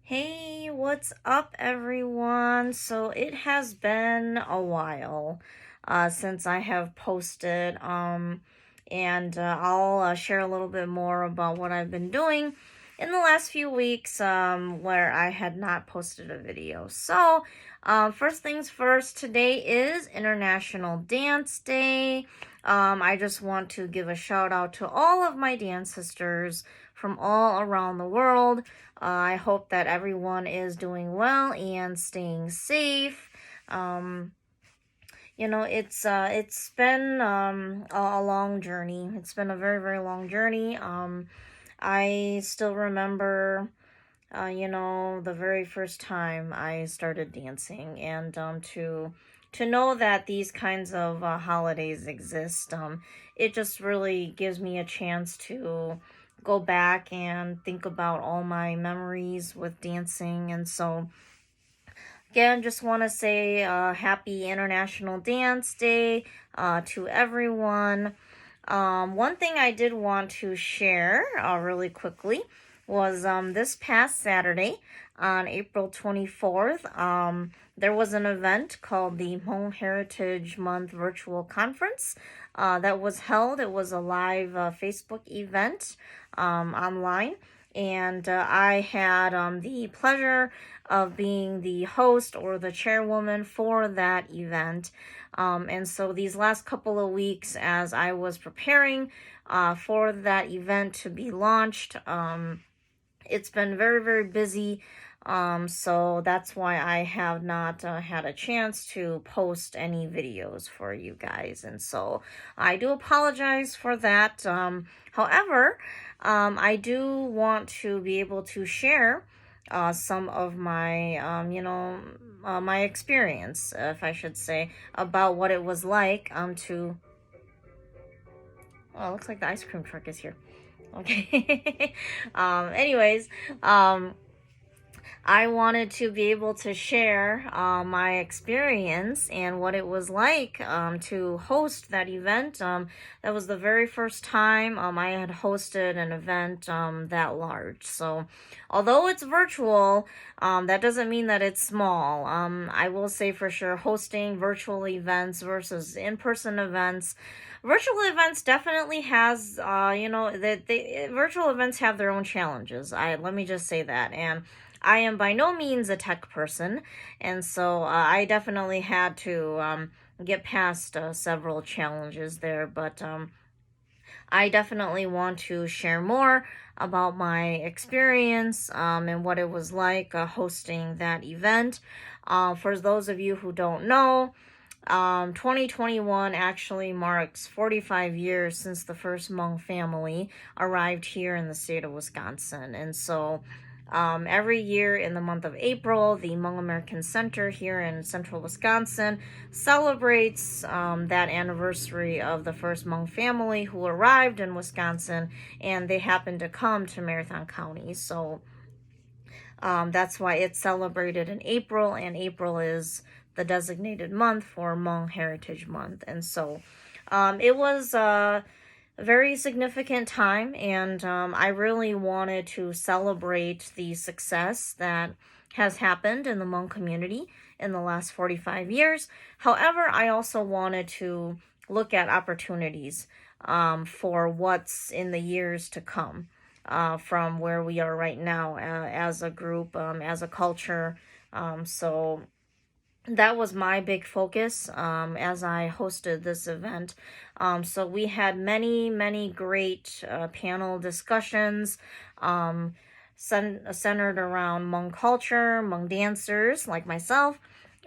Hey, what's up, everyone? So it has been a while since I have posted, and I'll share a little bit more about what I've been doing in the last few weeks where I had not posted a video. So, first things first, today is International Dance Day. I just want to give a shout out to all of my dance sisters from all around the world. I hope that everyone is doing well and staying safe. Um, it's been a long journey. It's been a very, very long journey. I still remember the very first time I started dancing, and to know that these kinds of holidays exist, it just really gives me a chance to go back and think about all my memories with dancing. And so again, just want to say happy International Dance Day to everyone. One thing I did want to share really quickly was this past Saturday on April 24th. There was an event called the Hmong Heritage Month Virtual Conference that was held. It was a live Facebook event online. And I had the pleasure of being the host or the chairwoman for that event. And so these last couple of weeks, as I was preparing for that event to be launched, it's been very, very busy. So that's why I have not had a chance to post any videos for you guys. And so I do apologize for that. However, I do want to be able to share some of my, my experience, if I should say, about what it was like to. Oh, it looks like the ice cream truck is here. Okay. Anyways, I wanted to be able to share my experience and what it was like to host that event. That was the very first time I had hosted an event that large. So, although it's virtual, that doesn't mean that it's small. I will say for sure, hosting virtual events versus in-person events. Virtual events definitely has, virtual events have their own challenges. Let me just say that. And I am by no means a tech person, and so I definitely had to get past several challenges there, but I definitely want to share more about my experience and what it was like hosting that event. For those of you who don't know, 2021 actually marks 45 years since the first Hmong family arrived here in the state of Wisconsin, and so every year in the month of April, the Hmong American Center here in central Wisconsin celebrates that anniversary of the first Hmong family who arrived in Wisconsin, and they happened to come to Marathon County. So that's why it's celebrated in April, and April is the designated month for Hmong Heritage Month. And so it was a very significant time, and I really wanted to celebrate the success that has happened in the Hmong community in the last 45 years. However, I also wanted to look at opportunities for what's in the years to come from where we are right now as a group, as a culture. So that was my big focus as I hosted this event. So we had many, many great panel discussions centered around Hmong culture, Hmong dancers like myself,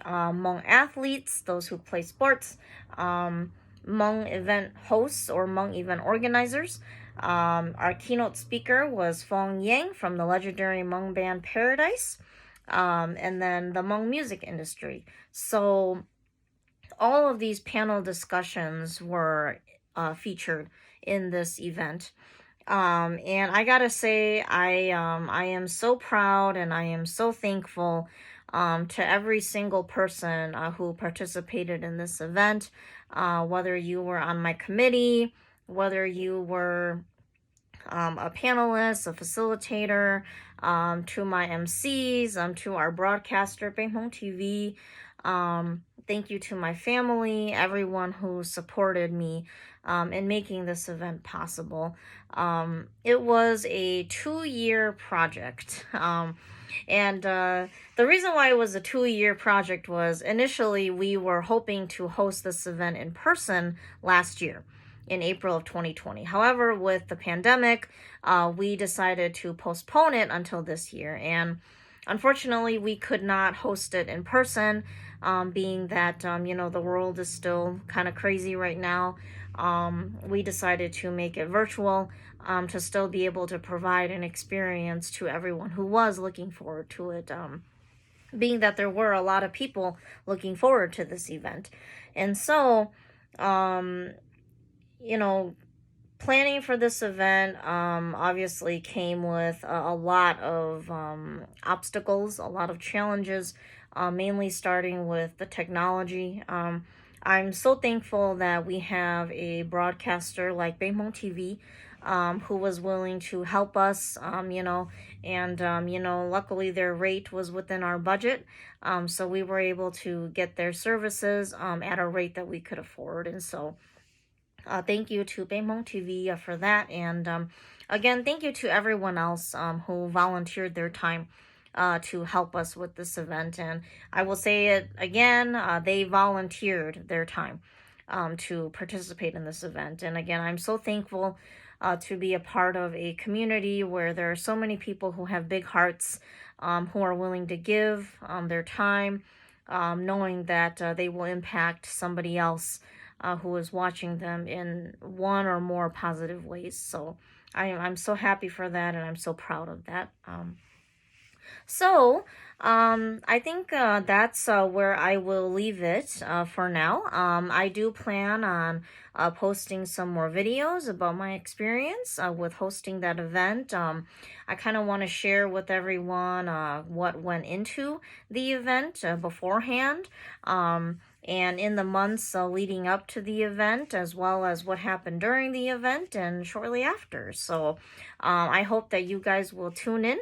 Hmong athletes, those who play sports, Hmong event hosts or Hmong event organizers. Our keynote speaker was Fong Yang from the legendary Hmong band Paradise. And then the Hmong music industry. So all of these panel discussions were featured in this event. And I gotta say, I am so proud and I am so thankful to every single person who participated in this event, whether you were on my committee, whether you were a panelist, a facilitator, to my MCs, to our broadcaster, Hmong TV. Thank you to my family, everyone who supported me in making this event possible. It was a 2-year project. And the reason why it was a 2-year project was initially we were hoping to host this event in person last year in April of 2020. However, with the pandemic, we decided to postpone it until this year. And unfortunately, we could not host it in person, being that, the world is still kind of crazy right now. We decided to make it virtual to still be able to provide an experience to everyone who was looking forward to it, being that there were a lot of people looking forward to this event. And so, planning for this event obviously came with a lot of obstacles, a lot of challenges, mainly starting with the technology. I'm so thankful that we have a broadcaster like Hmong TV who was willing to help us, luckily their rate was within our budget. So we were able to get their services at a rate that we could afford. And so thank you to Hmong TV for that. And again, thank you to everyone else who volunteered their time to help us with this event. And I will say it again, they volunteered their time to participate in this event. And again, I'm so thankful to be a part of a community where there are so many people who have big hearts, who are willing to give their time, knowing that they will impact somebody else who is watching them in one or more positive ways. So I'm so happy for that, and I'm so proud of that. I think that's where I will leave it for now. I do plan on posting some more videos about my experience with hosting that event. I kind of want to share with everyone what went into the event beforehand. And in the months leading up to the event, as well as what happened during the event and shortly after. So I hope that you guys will tune in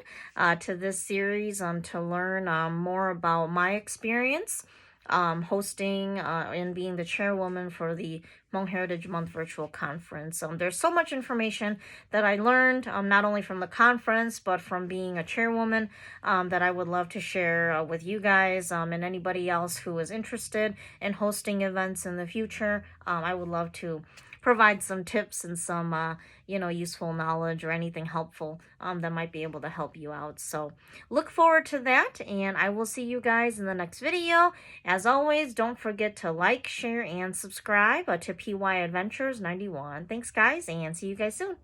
to this series to learn more about my experience hosting and being the chairwoman for the Hmong Heritage Month virtual conference. There's so much information that I learned, not only from the conference, but from being a chairwoman, that I would love to share with you guys and anybody else who is interested in hosting events in the future. I would love to provide some tips and some, useful knowledge or anything helpful that might be able to help you out. So look forward to that, and I will see you guys in the next video. As always, don't forget to like, share, and subscribe to PY Adventures 91. Thanks, guys, and see you guys soon.